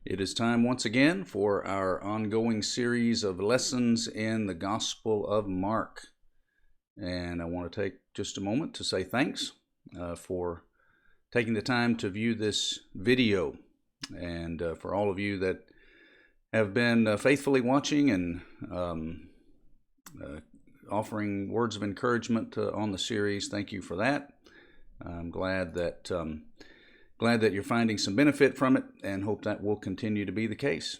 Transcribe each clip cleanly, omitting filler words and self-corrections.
It is time once again for our ongoing series of lessons in the Gospel of Mark. And I want to take just a moment to say thanks for taking the time to view this video, and for all of you that have been faithfully watching and offering words of encouragement on the series. Thank you for that. I'm glad that you're finding some benefit from it, and hope that will continue to be the case.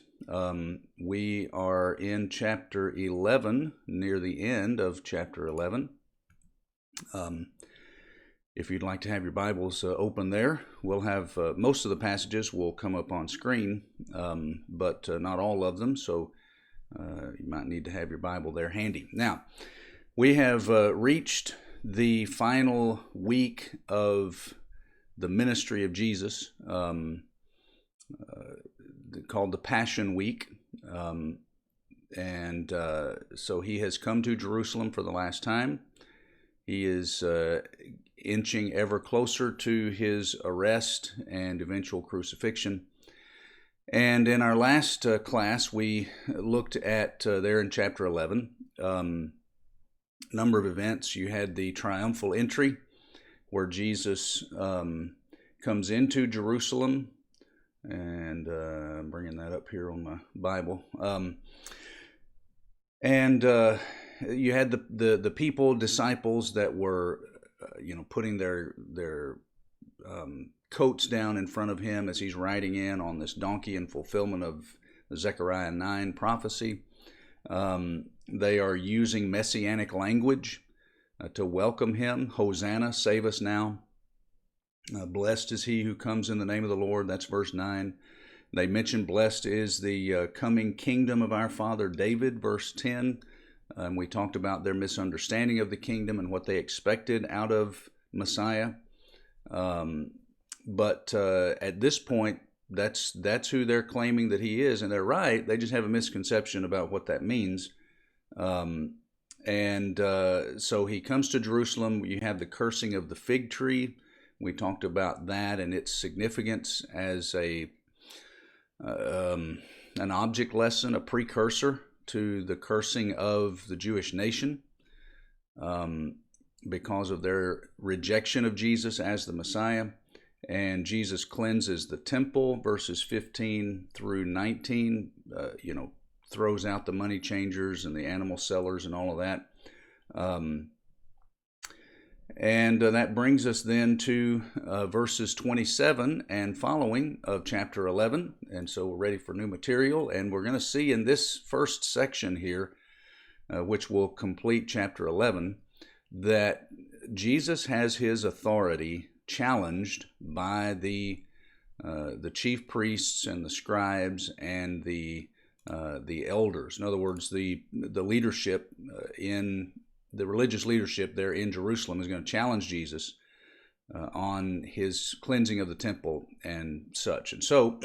We are in chapter 11, near the end of chapter 11. If you'd like to have your Bibles open there, we'll have most of the passages will come up on screen, but not all of them, so you might need to have your Bible there handy. Now, we have reached the final week of the ministry of Jesus, called the Passion Week. So he has come to Jerusalem for the last time. He is inching ever closer to his arrest and eventual crucifixion. And in our last class, we looked at, there in chapter 11, number of events. You had the triumphal entry, where Jesus comes into Jerusalem, and I'm bringing that up here on my Bible. You had the people, disciples that were, putting their coats down in front of him as he's riding in on this donkey in fulfillment of the Zechariah 9 prophecy. They are using messianic language to welcome him. Hosanna, save us now. Blessed is he who comes in the name of the Lord. That's verse 9. They mention blessed is the coming kingdom of our father David, verse 10. And we talked about their misunderstanding of the kingdom and what they expected out of Messiah. But at this point, that's who they're claiming that he is, and they're right. They just have a misconception about what that means. So he comes to Jerusalem. You have the cursing of the fig tree. We talked about that and its significance as an object lesson, a precursor to the cursing of the Jewish nation, because of their rejection of Jesus as the Messiah. And Jesus cleanses the temple, verses 15 through 19, throws out the money changers and the animal sellers and all of that. That brings us then to verses 27 and following of chapter 11. And so we're ready for new material. And we're going to see in this first section here, which will complete chapter 11, that Jesus has his authority challenged by the chief priests and the scribes and the elders. In other words, the leadership in the religious leadership there in Jerusalem is going to challenge Jesus on his cleansing of the temple and such. And so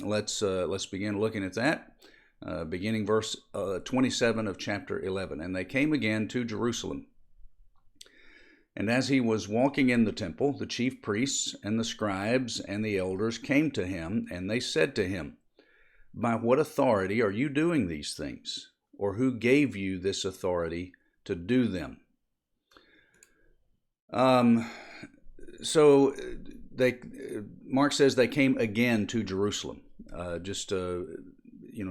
let's begin looking at that, beginning verse 27 of chapter 11. And they came again to Jerusalem. And as he was walking in the temple, the chief priests and the scribes and the elders came to him, and they said to him, "By what authority are you doing these things? Or who gave you this authority to do them?" So Mark says they came again to Jerusalem.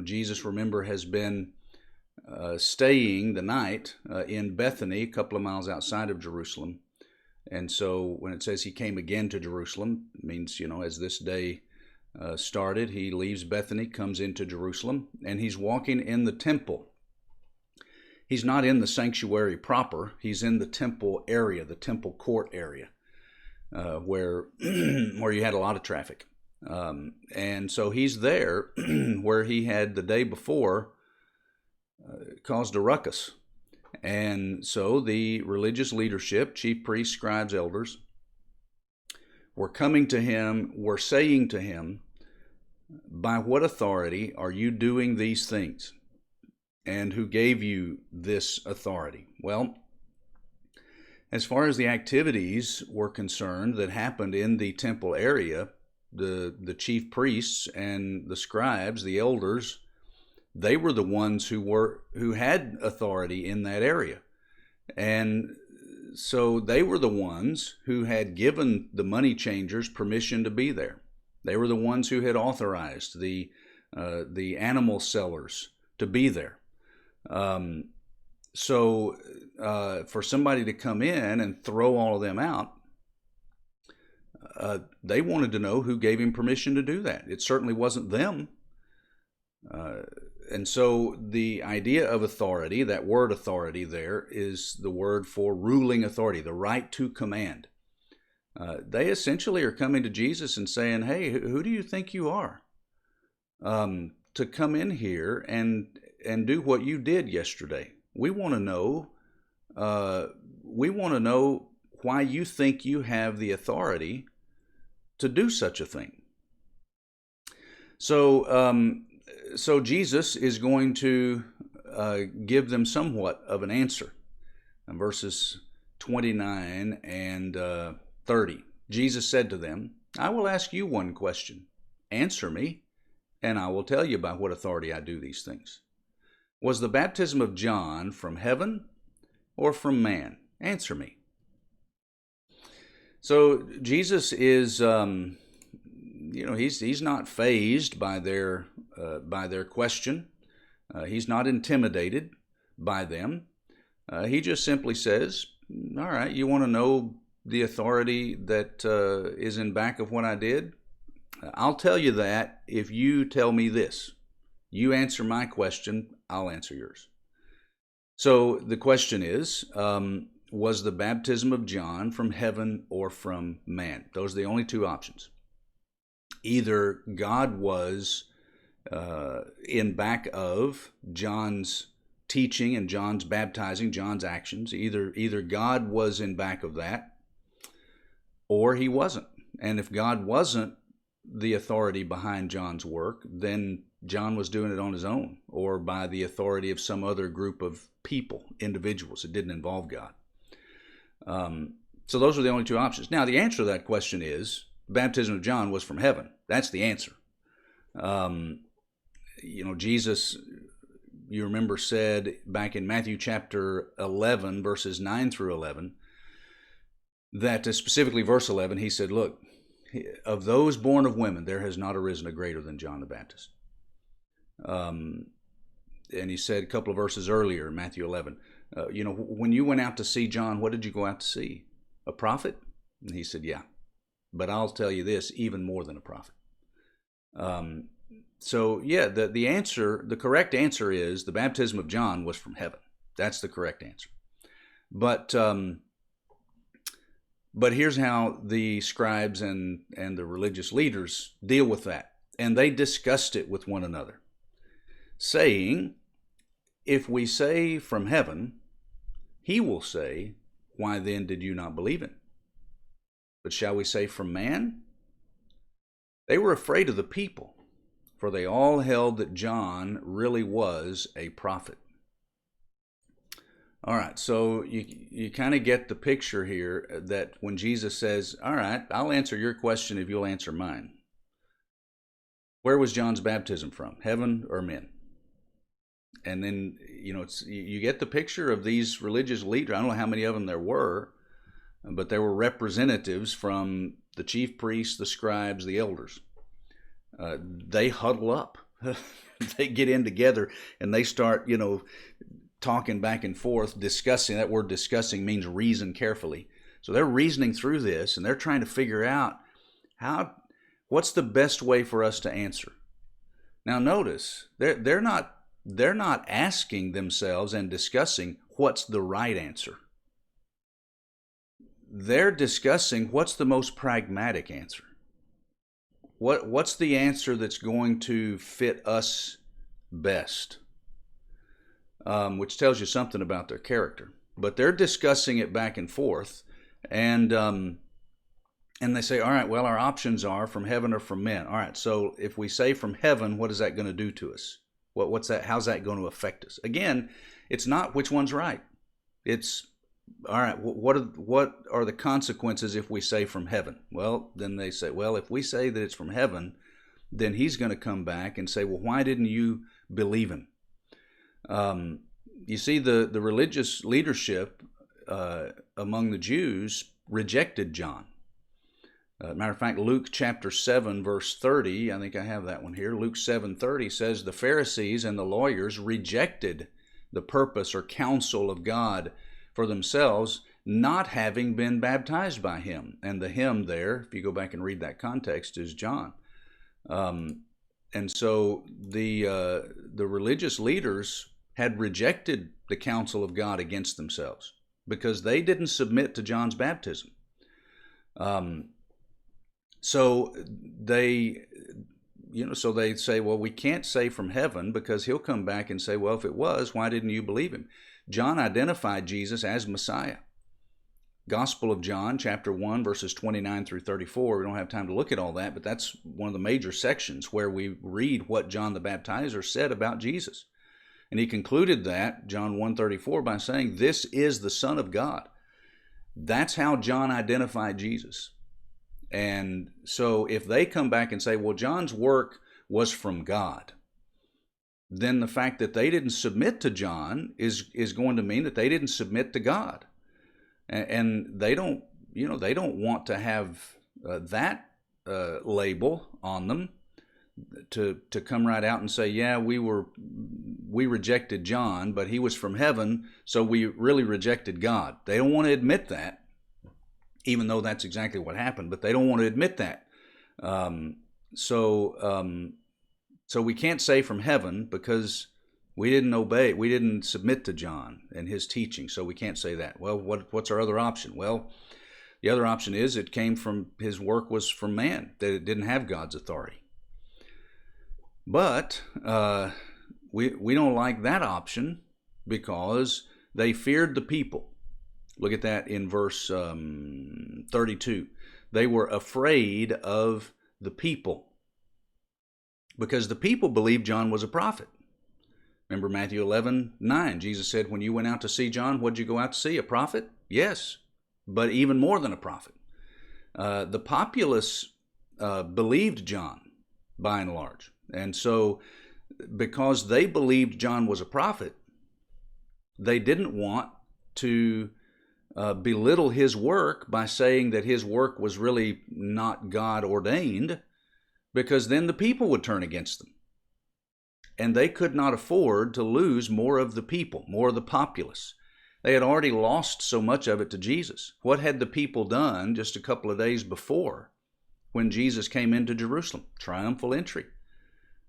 Jesus, remember, has been staying the night in Bethany, a couple of miles outside of Jerusalem. And so when it says he came again to Jerusalem, it means, as this day started, he leaves Bethany, comes into Jerusalem, and he's walking in the temple. He's not in the sanctuary proper. He's in the temple area, the temple court area, where you had a lot of traffic. And so he's there where he had the day before caused a ruckus. And so the religious leadership, chief priests, scribes, elders, were coming to him, were saying to him, "By what authority are you doing these things? And who gave you this authority?" Well, as far as the activities were concerned that happened in the temple area, the chief priests and the scribes, the elders, they were the ones who had authority in that area. And so they were the ones who had given the money changers permission to be there. They were the ones who had authorized the animal sellers to be there. So for somebody to come in and throw all of them out, they wanted to know who gave him permission to do that. It certainly wasn't them. And so the idea of authority, that word authority there, is the word for ruling authority, the right to command. They essentially are coming to Jesus and saying, hey, who do you think you are to come in here and do what you did yesterday? We want to know why you think you have the authority to do such a thing. So Jesus is going to give them somewhat of an answer. In verses 29 and 30, Jesus said to them, I will ask you one question. Answer me, and I will tell you by what authority I do these things. Was the baptism of John from heaven or from man? Answer me. So Jesus is, he's not fazed by their question. He's not intimidated by them. He just simply says, all right, you want to know the authority that is in back of what I did? I'll tell you that if you tell me this. You answer my question, I'll answer yours. So the question is, was the baptism of John from heaven or from man? Those are the only two options. Either God was in back of John's teaching and John's baptizing, John's actions. Either God was in back of that, or he wasn't. And if God wasn't the authority behind John's work, then John was doing it on his own, or by the authority of some other group of people, individuals. It didn't involve God. So those are the only two options. Now, the answer to that question is, baptism of John was from heaven. That's the answer. Jesus, you remember, said back in Matthew chapter 11, verses 9 through 11, that specifically verse 11, he said, look, of those born of women, there has not arisen a greater than John the Baptist. And he said a couple of verses earlier, Matthew 11, when you went out to see John, what did you go out to see? A prophet? And he said, yeah. But I'll tell you this, even more than a prophet. The answer, the correct answer is the baptism of John was from heaven. That's the correct answer. But here's how the scribes and the religious leaders deal with that. And they discussed it with one another, saying, if we say from heaven, he will say, why then did you not believe him? But shall we say from man? They were afraid of the people, for they all held that John really was a prophet. All right, so you kind of get the picture here that when Jesus says, all right, I'll answer your question if you'll answer mine. Where was John's baptism from, heaven or men? And then, you get the picture of these religious leaders. I don't know how many of them there were, but there were representatives from the chief priests, the scribes, the elders. They huddle up. They get in together and they start, talking back and forth, discussing. That word discussing means reason carefully. So they're reasoning through this and they're trying to figure out what's the best way for us to answer. Now notice, they're not asking themselves and discussing what's the right answer. They're discussing what's the most pragmatic answer. What's the answer that's going to fit us best? Which tells you something about their character. But they're discussing it back and forth, and they say, all right, well, our options are from heaven or from men. All right, so if we say from heaven, what is that going to do to us? What's that? How's that going to affect us? Again, it's not which one's right. It's all right, what are the consequences if we say from heaven? Well, then they say, well, if we say that it's from heaven, then he's going to come back and say, well, why didn't you believe him? You see, the religious leadership among the Jews rejected John. Matter of fact, Luke chapter 7, verse 30, I think I have that one here. Luke 7:30 says, the Pharisees and the lawyers rejected the purpose or counsel of God for themselves, not having been baptized by him. And the him there, if you go back and read that context, is John. And so the religious leaders had rejected the counsel of God against themselves because they didn't submit to John's baptism. So they say, well, we can't say from heaven because he'll come back and say, well, if it was, why didn't you believe him? John identified Jesus as Messiah. Gospel of John, chapter 1, verses 29 through 34. We don't have time to look at all that, but that's one of the major sections where we read what John the Baptizer said about Jesus. And he concluded that, John 1:34, by saying, this is the Son of God. That's how John identified Jesus. And so if they come back and say, well, John's work was from God, then the fact that they didn't submit to John is going to mean that they didn't submit to God. And they don't want to have that label on them to come right out and say, yeah, we rejected John, but he was from heaven, so we really rejected God. They don't want to admit that, even though that's exactly what happened, but they don't want to admit that. So we can't say from heaven because we didn't submit to John and his teaching, so we can't say that. Well, what's our other option? Well, the other option is it came from, his work was from man, that it didn't have God's authority. But we don't like that option because they feared the people. Look at that in verse 32. They were afraid of the people because the people believed John was a prophet. Remember Matthew 11:9, Jesus said, when you went out to see John, what did you go out to see? A prophet? Yes, but even more than a prophet. The populace believed John by and large. And so because they believed John was a prophet, they didn't want to belittle his work by saying that his work was really not God ordained, because then the people would turn against them. And they could not afford to lose more of the people, more of the populace. They had already lost so much of it to Jesus. What had the people done just a couple of days before when Jesus came into Jerusalem? Triumphal entry.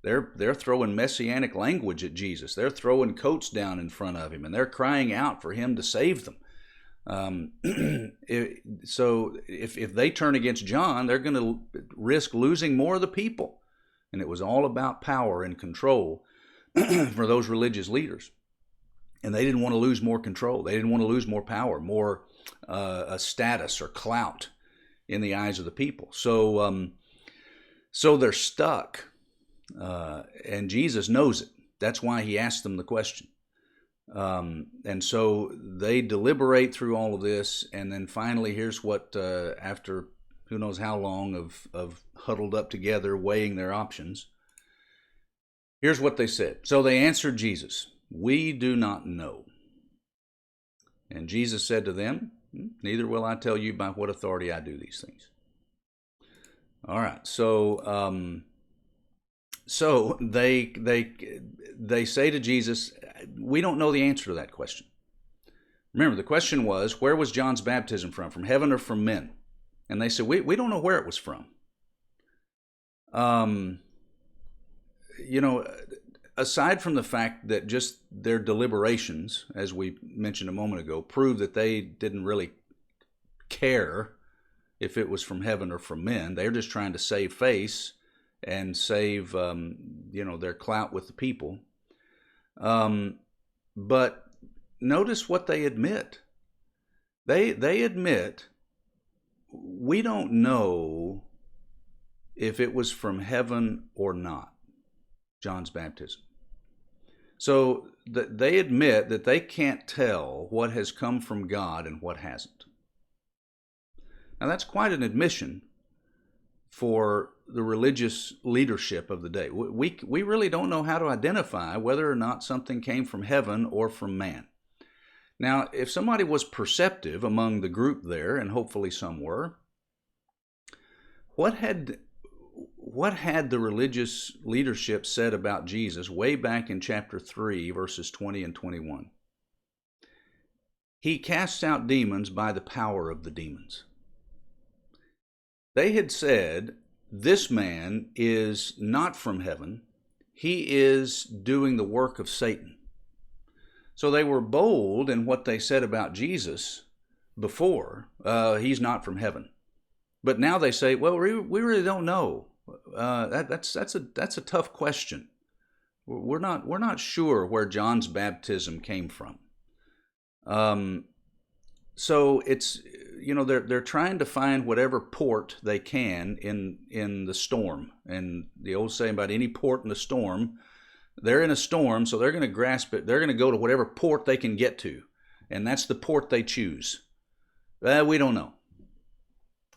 They're throwing messianic language at Jesus. They're throwing coats down in front of him, and they're crying out for him to save them. So if they turn against John, they're going to risk losing more of the people. And it was all about power and control for those religious leaders. And they didn't want to lose more control. They didn't want to lose more power, more a status or clout in the eyes of the people. So they're stuck. And Jesus knows it. That's why he asked them the question. And so they deliberate through all of this, and then finally here's what, after who knows how long of huddled up together, weighing their options, here's what they said. So they answered Jesus, we do not know. And Jesus said to them, neither will I tell you by what authority I do these things. All right, so they say to Jesus, we don't know the answer to that question. Remember, the question was, where was John's baptism from? From heaven or from men? And they said, we don't know where it was from. Aside from the fact that just their deliberations, as we mentioned a moment ago, prove that they didn't really care if it was from heaven or from men. They're just trying to save face and save, their clout with the people. But notice what they admit. They admit, we don't know if it was from heaven or not, John's baptism. So they admit that they can't tell what has come from God and what hasn't. Now that's quite an admission for the religious leadership of the day. We really don't know how to identify whether or not something came from heaven or from man. Now, if somebody was perceptive among the group there, and hopefully some were, what had the religious leadership said about Jesus way back in chapter 3, verses 20 and 21? He casts out demons by the power of the demons. They had said, this man is not from heaven. He is doing the work of Satan. So they were bold in what they said about Jesus before. He's not from heaven. But now they say, well, we really don't know. That's a tough question. We're not sure where John's baptism came from. So it's, they're trying to find whatever port they can in the storm. And the old saying about any port in a storm, they're in a storm, so they're going to grasp it. They're going to go to whatever port they can get to, and that's the port they choose. We don't know.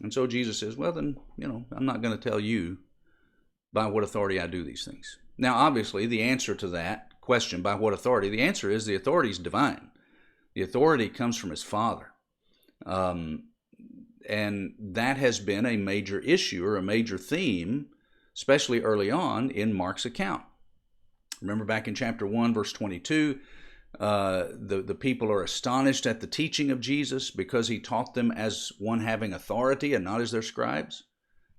And so Jesus says, well, then, I'm not going to tell you by what authority I do these things. Now, obviously, the answer to that question, by what authority, the answer is the authority is divine. The authority comes from his Father. And that has been a major issue or a major theme, especially early on in Mark's account. Remember back in chapter 1, verse 22, the people are astonished at the teaching of Jesus because he taught them as one having authority and not as their scribes.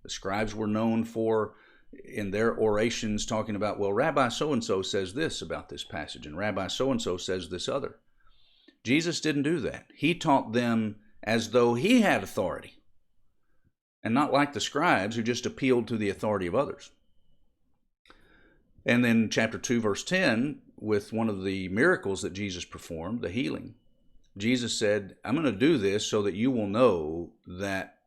The scribes were known for, in their orations, talking about, well, Rabbi so-and-so says this about this passage, and Rabbi so-and-so says this other. Jesus didn't do that. He taught them as though he had authority, and not like the scribes who just appealed to the authority of others. And then chapter 2, verse 10, with one of the miracles that Jesus performed, the healing, Jesus said, I'm going to do this so that you will know that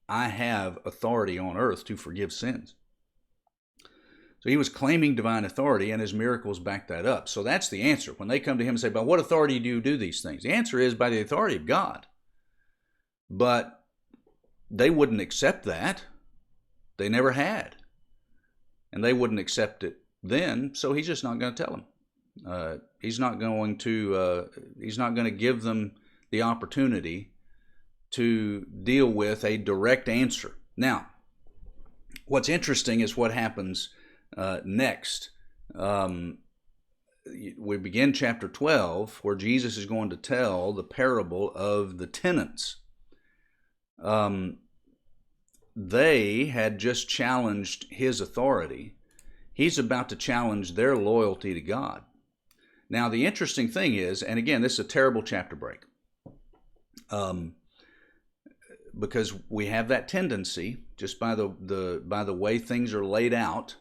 I have authority on earth to forgive sins. So he was claiming divine authority, and his miracles back that up. So that's the answer. When they come to him and say, by what authority do you do these things? The answer is by the authority of God. But they wouldn't accept that. They never had. And they wouldn't accept it then, so he's just not going to tell them. He's not going to give them the opportunity to deal with a direct answer. Now, what's interesting is what happens next. We begin chapter 12, where Jesus is going to tell the parable of the tenants. They had just challenged his authority. He's about to challenge their loyalty to God. Now, the interesting thing is, and again, this is a terrible chapter break, because we have that tendency, just by the way things are laid out,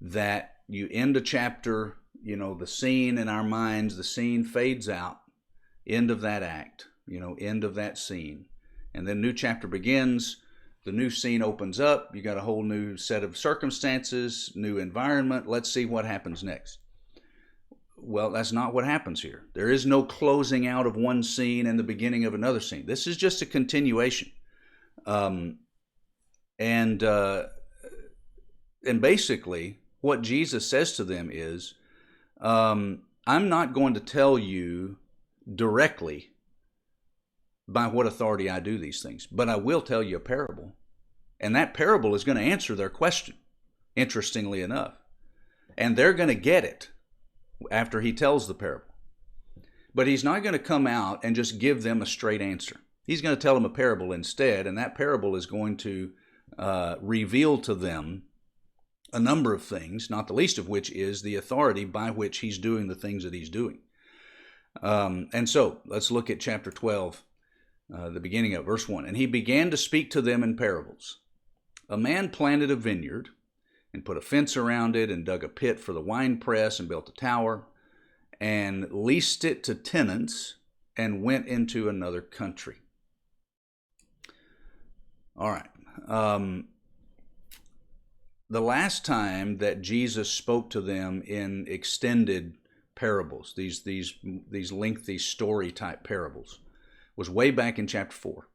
that you end a chapter, the scene in our minds, the scene fades out, end of that act, end of that scene, and then new chapter begins. The new scene opens up. You got a whole new set of circumstances, new environment. Let's see what happens next. Well, that's not what happens here. There is no closing out of one scene and the beginning of another scene. This is just a continuation. And basically, what Jesus says to them is, I'm not going to tell you directly by what authority I do these things, but I will tell you a parable. And that parable is going to answer their question, interestingly enough. And they're going to get it after he tells the parable. But he's not going to come out and just give them a straight answer. He's going to tell them a parable instead, and that parable is going to reveal to them a number of things, not the least of which is the authority by which he's doing the things that he's doing. And so let's look at chapter 12. The beginning of verse 1. And he began to speak to them in parables. A man planted a vineyard and put a fence around it and dug a pit for the winepress and built a tower and leased it to tenants and went into another country. All right. The last time that Jesus spoke to them in extended parables, these lengthy story type parables, was way back in chapter 4.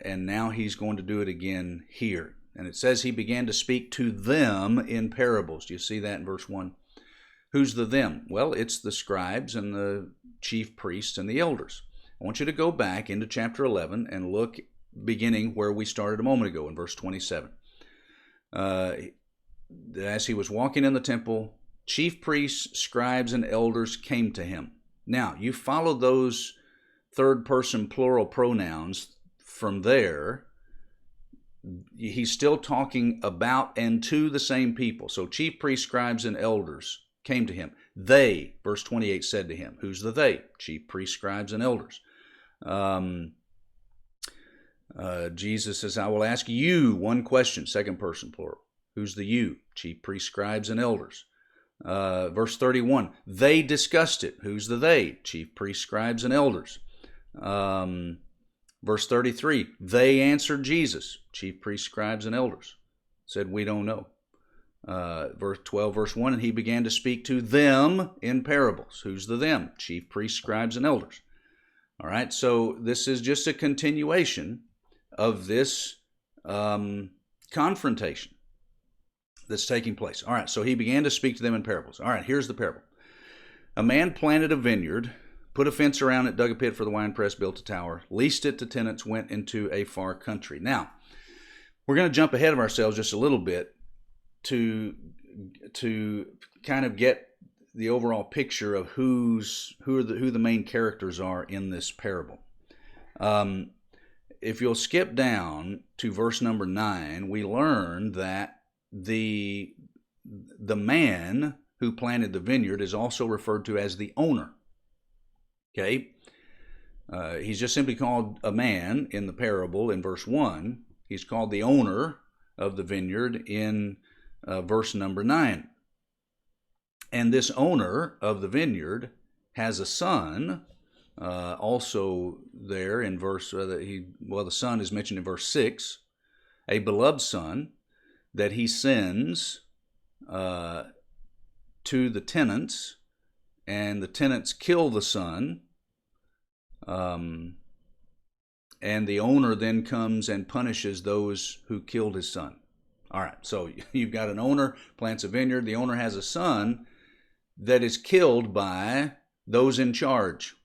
And now he's going to do it again here. And it says he began to speak to them in parables. Do you see that in verse 1? Who's the them? Well, it's the scribes and the chief priests and the elders. I want you to go back into chapter 11 and look beginning where we started a moment ago in verse 27. As he was walking in the temple, chief priests, scribes, and elders came to him. Now, you follow those third person plural pronouns from there. He's still talking about and to the same people. So chief priests, scribes, and elders came to him. They, verse 28, said to him. Who's the they? Chief priests, scribes, and elders. Jesus says, I will ask you one question, second person plural. Who's the you? Chief priests, scribes, and elders. Verse 31, they discussed it. Who's the they? Chief priests, scribes, and elders. Verse 33, they answered Jesus. Chief priests, scribes, and elders said, we don't know. Verse 12, verse 1, and he began to speak to them in parables. Who's the them? Chief priests, scribes, and elders. All right, so this is just a continuation of this confrontation that's taking place. All right, so he began to speak to them in parables. All right, here's the parable. A man planted a vineyard, put a fence around it, dug a pit for the winepress, built a tower, leased it to tenants, went into a far country. Now, we're going to jump ahead of ourselves just a little bit to kind of get the overall picture of who the main characters are in this parable. If you'll skip down to verse number 9, we learn that the man who planted the vineyard is also referred to as the owner. Okay? He's just simply called a man in the parable in verse 1. He's called the owner of the vineyard in verse number 9. And this owner of the vineyard has a son, also there in verse, the son is mentioned in verse 6, a beloved son that he sends to the tenants, and the tenants kill the son, and the owner then comes and punishes those who killed his son. All right, so you've got an owner, plants a vineyard, the owner has a son that is killed by those in charge.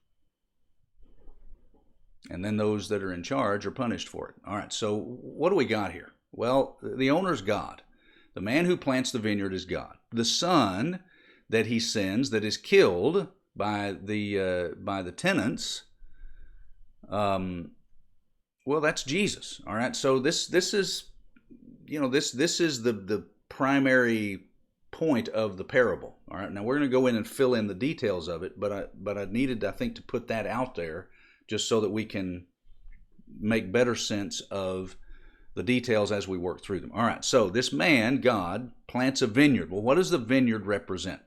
And then those that are in charge are punished for it. All right, so what do we got here? Well, the owner's God. The man who plants the vineyard is God. The son that he sends that is killed by the tenants, well, that's Jesus. All right, so this is the primary point of the parable. All right, now we're going to go in and fill in the details of it, but I needed, I think, to put that out there just so that we can make better sense of the details as we work through them. All right, so this man, God, plants a vineyard. Well, what does the vineyard represent?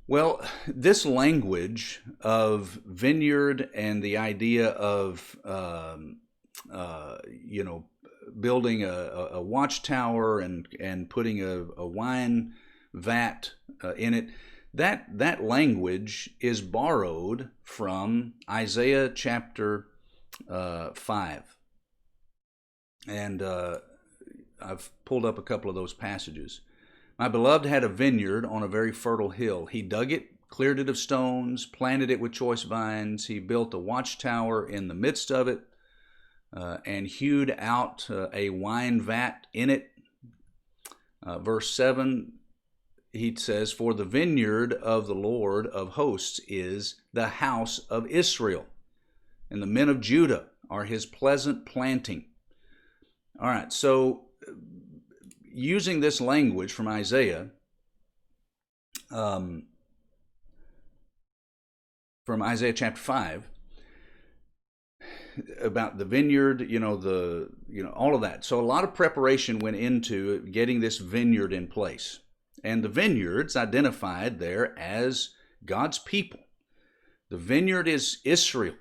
Well, this language of vineyard and the idea of building a watchtower and putting a wine vat in it, that language is borrowed from Isaiah chapter 5. And I've pulled up a couple of those passages. My beloved had a vineyard on a very fertile hill. He dug it, cleared it of stones, planted it with choice vines. He built a watchtower in the midst of it, and hewed out a wine vat in it. Verse 7, he says, for the vineyard of the Lord of hosts is the house of Israel, and the men of Judah are his pleasant planting. All right, so using this language from Isaiah, chapter 5, about the vineyard, all of that. So a lot of preparation went into getting this vineyard in place. And the vineyard's identified there as God's people. The vineyard is Israel.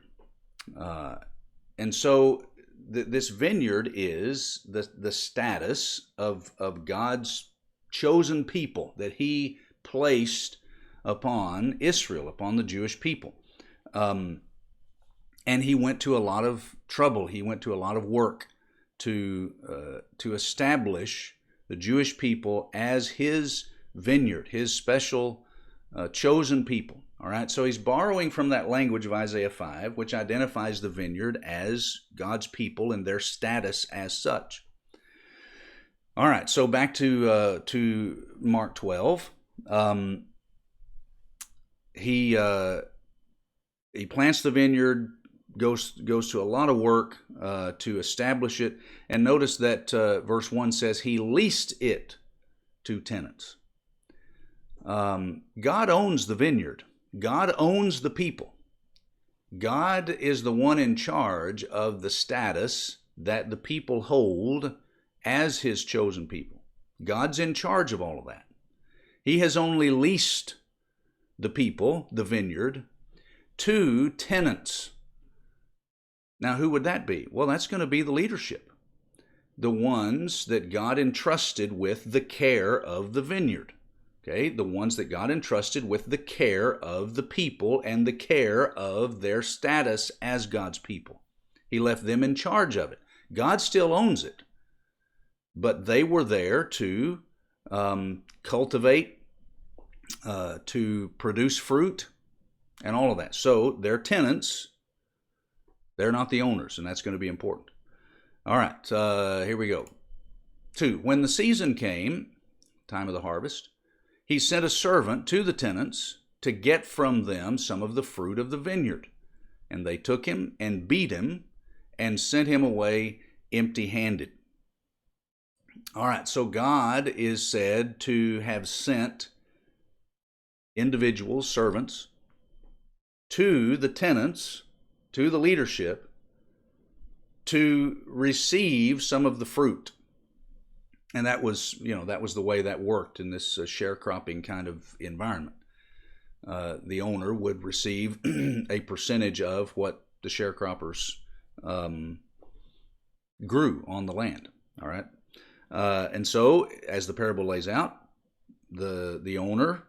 And so this vineyard is the status of God's chosen people that he placed upon Israel, upon the Jewish people. And he went to a lot of trouble. He went to a lot of work to establish the Jewish people as his vineyard, his special chosen people. All right, so he's borrowing from that language of Isaiah 5, which identifies the vineyard as God's people and their status as such. All right, so back to Mark 12. He plants the vineyard, goes to a lot of work to establish it, and notice that verse 1 says he leased it to tenants. God owns the vineyard. God owns the people. God is the one in charge of the status that the people hold as his chosen people. God's in charge of all of that. He has only leased the people, the vineyard, to tenants. Now, who would that be? Well, that's going to be the leadership, the ones that God entrusted with the care of the vineyard. Okay, the ones that God entrusted with the care of the people and the care of their status as God's people. He left them in charge of it. God still owns it, but they were there to cultivate, to produce fruit, and all of that. So they're tenants. They're not the owners, and that's going to be important. All right, here we go. 2, when the season came, time of the harvest, he sent a servant to the tenants to get from them some of the fruit of the vineyard. And they took him and beat him and sent him away empty-handed. All right, so God is said to have sent individuals, servants, to the tenants, to the leadership, to receive some of the fruit. And that was the way that worked in this sharecropping kind of environment. The owner would receive a percentage of what the sharecroppers grew on the land. All right, and so as the parable lays out, the owner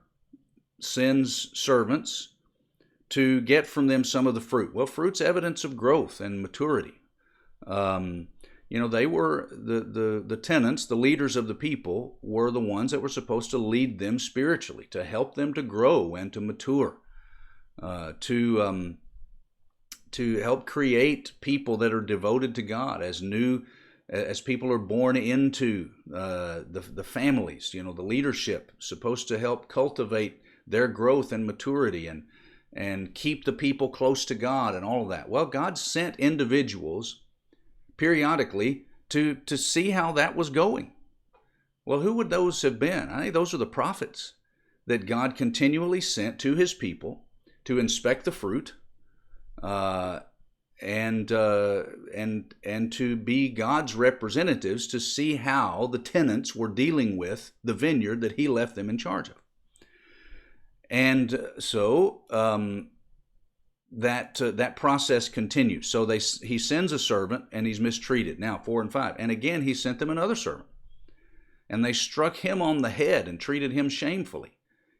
sends servants to get from them some of the fruit. Well, fruit's evidence of growth and maturity. They were the tenants, the leaders of the people, were the ones that were supposed to lead them spiritually, to help them to grow and to mature, to help create people that are devoted to God as people are born into the families. The leadership supposed to help cultivate their growth and maturity and keep the people close to God and all of that. Well, God sent individuals periodically to see how that was going. Well, who would those have been? I think those are the prophets that God continually sent to his people to inspect the fruit and to be God's representatives to see how the tenants were dealing with the vineyard that he left them in charge of. And so that process continues. So he sends a servant and he's mistreated. Now 4 and 5. And again he sent them another servant. And they struck him on the head and treated him shamefully.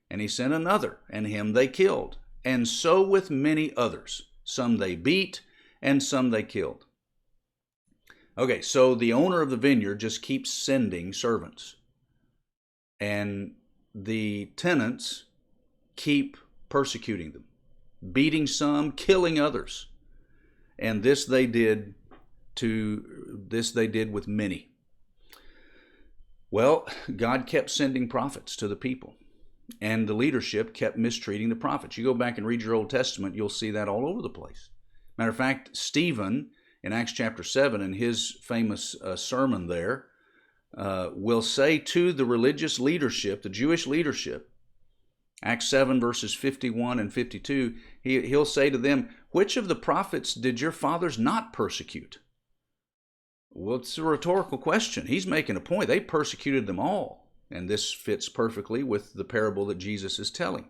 And he sent another, and him they killed. And so with many others. Some they beat, and some they killed. Okay, so the owner of the vineyard just keeps sending servants. And the tenants keep persecuting them, beating some, killing others. And this they did with many. Well, God kept sending prophets to the people, and the leadership kept mistreating the prophets. You go back and read your Old Testament, you'll see that all over the place. Matter of fact, Stephen, in Acts chapter 7, in his famous sermon there, will say to the religious leadership, the Jewish leadership, Acts 7 verses 51 and 52, he'll say to them, which of the prophets did your fathers not persecute? Well, it's a rhetorical question. He's making a point. They persecuted them all. And this fits perfectly with the parable that Jesus is telling.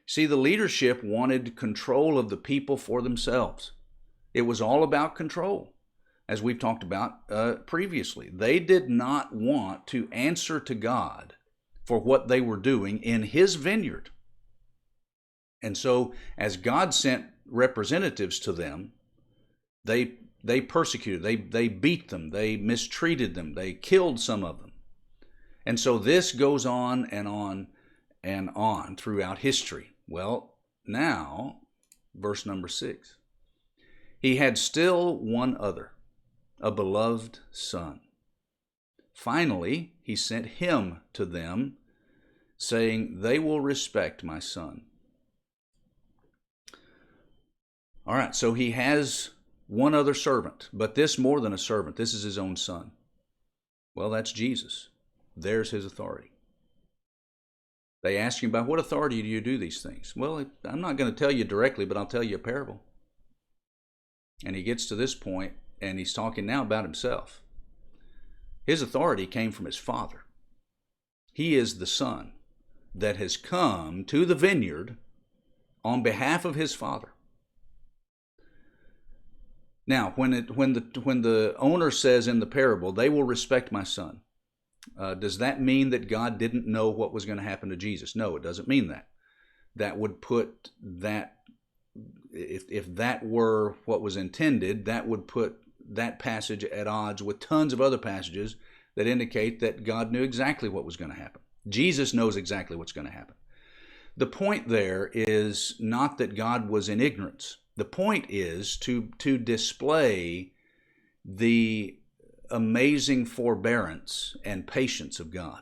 See, the leadership wanted control of the people for themselves. It was all about control, as we've talked about previously. They did not want to answer to God for what they were doing in his vineyard. And so as God sent representatives to them, they persecuted, they beat them, they mistreated them, they killed some of them. And so this goes on and on and on throughout history. Well, now, verse number 6. He had still one other, a beloved son. Finally, he sent him to them, saying, they will respect my son. All right, so he has one other servant, but this more than a servant. This is his own son. Well, that's Jesus. There's his authority. They ask him, by what authority do you do these things? Well, I'm not going to tell you directly, but I'll tell you a parable. And he gets to this point, and he's talking now about himself. His authority came from his Father. He is the Son that has come to the vineyard on behalf of his Father. Now, when the owner says in the parable, they will respect my son, does that mean that God didn't know what was going to happen to Jesus? No, it doesn't mean that. That would put that, if that were what was intended, that would put that passage at odds with tons of other passages that indicate that God knew exactly what was going to happen. Jesus knows exactly what's going to happen. The point there is not that God was in ignorance. The point is to display the amazing forbearance and patience of God.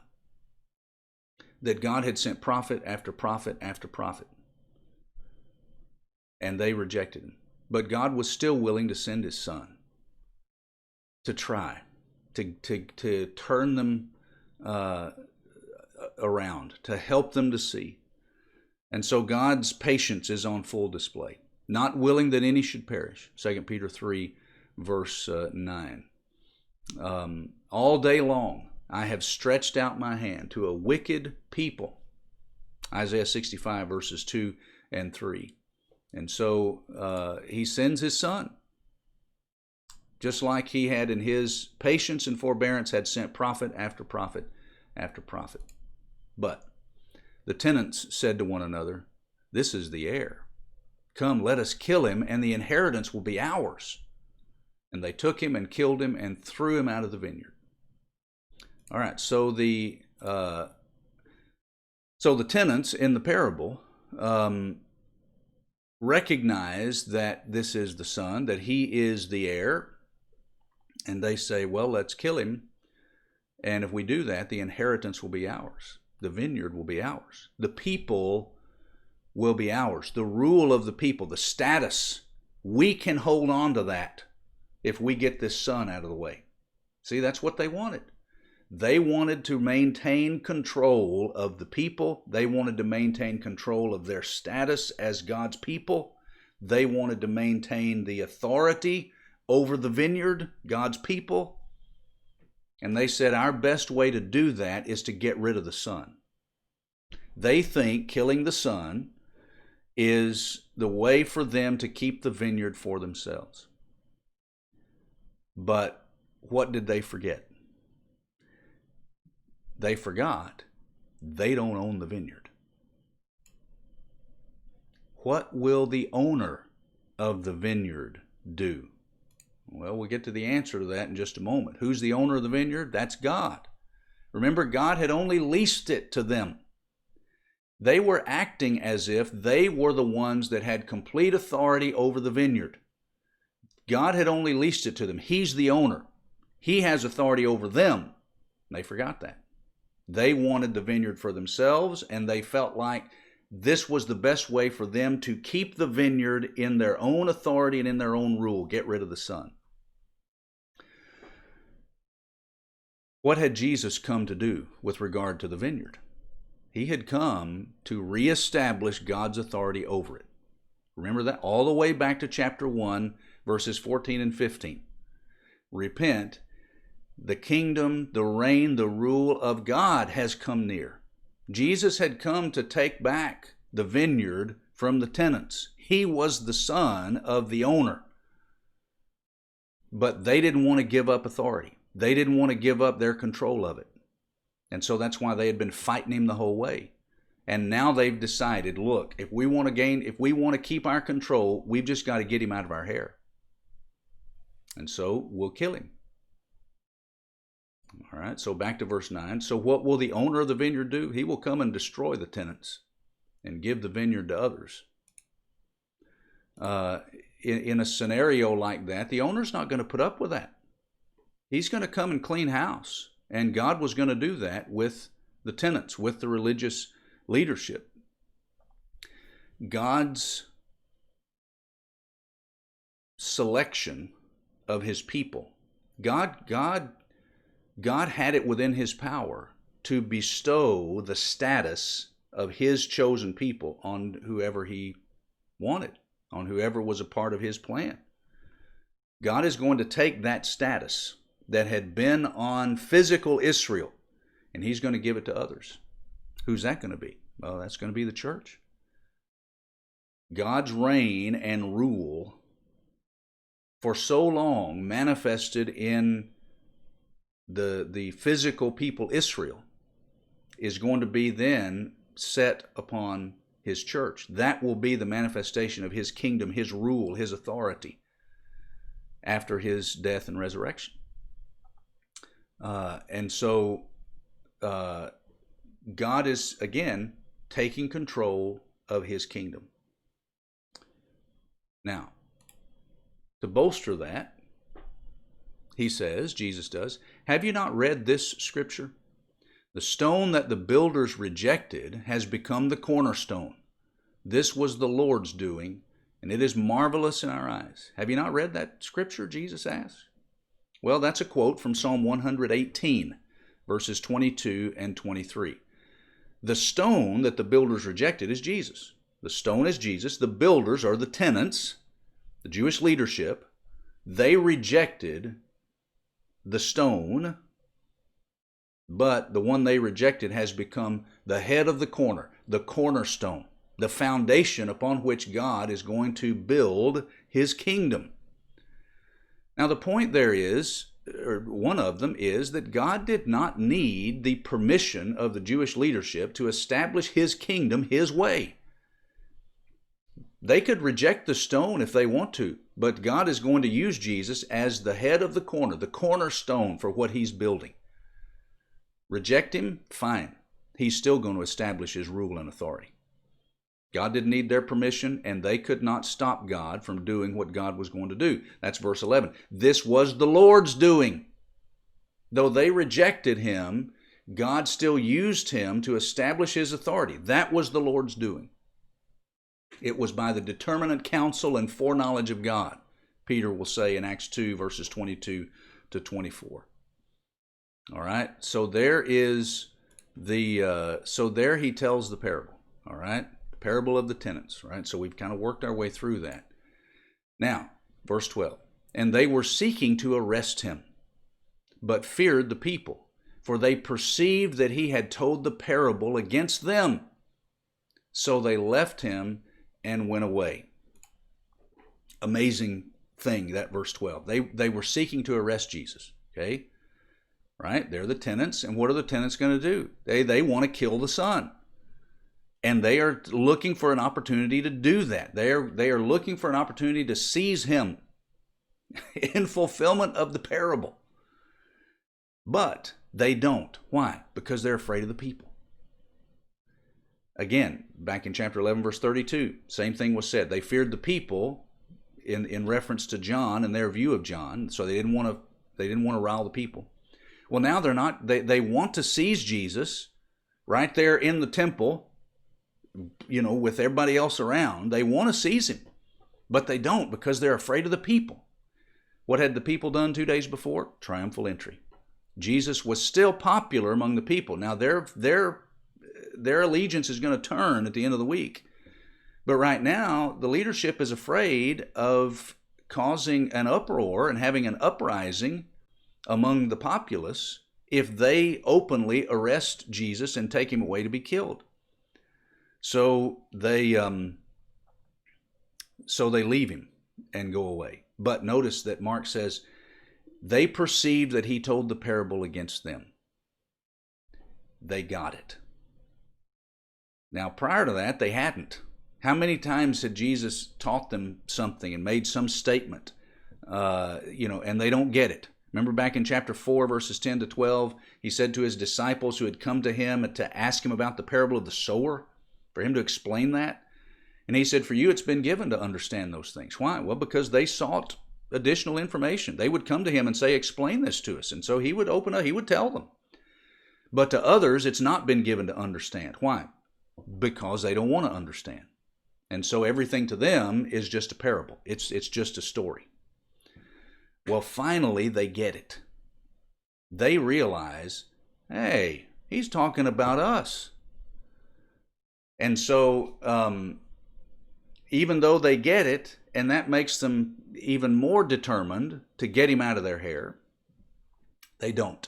That God had sent prophet after prophet after prophet, and they rejected him. But God was still willing to send his son to try, to turn them around, to help them to see. And so God's patience is on full display. Not willing that any should perish. 2 Peter 3, verse 9. All day long I have stretched out my hand to a wicked people. Isaiah 65, verses 2 and 3. And so he sends his son. Just like he had in his patience and forbearance had sent prophet after prophet after prophet. But the tenants said to one another, this is the heir. Come, let us kill him, and the inheritance will be ours. And they took him and killed him and threw him out of the vineyard. All right, so the tenants in the parable recognize that this is the son, that he is the heir, and they say, well, let's kill him, and if we do that, the inheritance will be ours. The vineyard will be ours. The people will be ours. The rule of the people, the status, we can hold on to that if we get this son out of the way. See, that's what they wanted. They wanted to maintain control of the people. They wanted to maintain control of their status as God's people. They wanted to maintain the authority over the vineyard, God's people. And they said, our best way to do that is to get rid of the son. They think killing the son is the way for them to keep the vineyard for themselves. But what did they forget? They forgot they don't own the vineyard. What will the owner of the vineyard do? Well, we'll get to the answer to that in just a moment. Who's the owner of the vineyard? That's God. Remember, God had only leased it to them. They were acting as if they were the ones that had complete authority over the vineyard. God had only leased it to them. He's the owner. He has authority over them. They forgot that. They wanted the vineyard for themselves, and they felt like this was the best way for them to keep the vineyard in their own authority and in their own rule. Get rid of the son. What had Jesus come to do with regard to the vineyard? He had come to reestablish God's authority over it. Remember that all the way back to chapter 1, verses 14 and 15. Repent, the kingdom, the reign, the rule of God has come near. Jesus had come to take back the vineyard from the tenants. He was the son of the owner. But they didn't want to give up authority. They didn't want to give up their control of it. And so that's why they had been fighting him the whole way. And now they've decided, look, if we want to keep our control, we've just got to get him out of our hair. And so we'll kill him. All right, so back to verse 9. So what will the owner of the vineyard do? He will come and destroy the tenants and give the vineyard to others. In a scenario like that, the owner's not going to put up with that. He's going to come and clean house. And God was going to do that with the tenants, with the religious leadership. God's selection of his people. God had it within his power to bestow the status of his chosen people on whoever he wanted, on whoever was a part of his plan. God is going to take that status that had been on physical Israel, and he's going to give it to others. Who's that going to be? Well, that's going to be the church. God's reign and rule for so long manifested in the physical people Israel is going to be then set upon his church. That will be the manifestation of his kingdom, his rule, his authority after his death and resurrection. And so God is, again, taking control of his kingdom. Now, to bolster that, he says, Jesus does, have you not read this scripture? The stone that the builders rejected has become the cornerstone. This was the Lord's doing, and it is marvelous in our eyes. Have you not read that scripture, Jesus asked? Well, that's a quote from Psalm 118, verses 22 and 23. The stone that the builders rejected is Jesus. The stone is Jesus. The builders are the tenants, the Jewish leadership. They rejected the stone, but the one they rejected has become the head of the corner, the cornerstone, the foundation upon which God is going to build his kingdom. Now the point there is, or one of them is, that God did not need the permission of the Jewish leadership to establish his kingdom his way. They could reject the stone if they want to, but God is going to use Jesus as the head of the corner, the cornerstone for what he's building. Reject him? Fine. He's still going to establish his rule and authority. God didn't need their permission, and they could not stop God from doing what God was going to do. That's verse 11. This was the Lord's doing. Though they rejected him, God still used him to establish his authority. That was the Lord's doing. It was by the determinate counsel and foreknowledge of God, Peter will say in Acts 2, verses 22 to 24. All right, so there is there he tells the parable, all right? The parable of the tenants, right? So we've kind of worked our way through that. Now, verse 12, and they were seeking to arrest him, but feared the people, for they perceived that he had told the parable against them. So they left him and went away. Amazing thing, that verse 12. They were seeking to arrest Jesus, okay? Right? They're the tenants, and what are the tenants going to do? They want to kill the Son. And they are looking for an opportunity to do that. They are looking for an opportunity to seize him in fulfillment of the parable. But they don't. Why? Because they're afraid of the people. Again, back in chapter 11, verse 32, same thing was said. They feared the people in reference to John and their view of John, so they didn't want to rile the people. Well, now they're not. They want to seize Jesus right there in the temple, with everybody else around. They want to seize him, but they don't because they're afraid of the people. What had the people done 2 days before? Triumphal entry. Jesus was still popular among the people. Now their allegiance is going to turn at the end of the week. But right now, the leadership is afraid of causing an uproar and having an uprising among the populace if they openly arrest Jesus and take him away to be killed. So they leave him and go away. But notice that Mark says, they perceived that he told the parable against them. they got it. Now, prior to that, they hadn't. How many times had Jesus taught them something and made some statement, and they don't get it? Remember back in chapter 4, verses 10 to 12, he said to his disciples who had come to him to ask him about the parable of the sower, for him to explain that. And he said, for you it's been given to understand those things. Why? Well, because they sought additional information. They would come to him and say, explain this to us. And so he would open up, he would tell them. But to others, it's not been given to understand. Why? Because they don't want to understand. And so everything to them is just a parable. It's just a story. Well, finally, they get it. They realize, hey, he's talking about us. And so, even though they get it, and that makes them even more determined to get him out of their hair, they don't.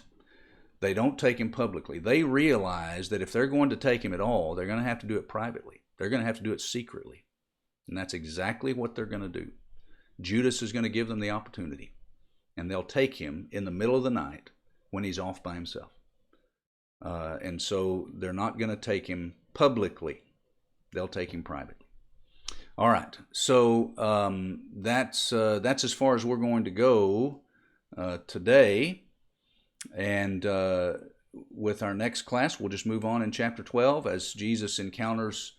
They don't take him publicly. They realize that if they're going to take him at all, they're going to have to do it privately. They're going to have to do it secretly. And that's exactly what they're going to do. Judas is going to give them the opportunity. And they'll take him in the middle of the night when he's off by himself. And so they're not going to take him publicly. They'll take him privately. All right. So that's as far as we're going to go today. And with our next class, we'll just move on in chapter 12 as Jesus encounters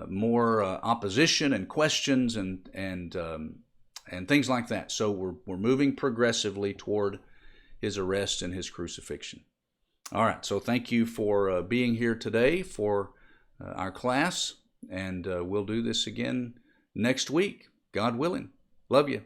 more opposition and questions and things like that. So we're moving progressively toward his arrest and his crucifixion. All right, so thank you for being here today for our class, and we'll do this again next week, God willing. Love you.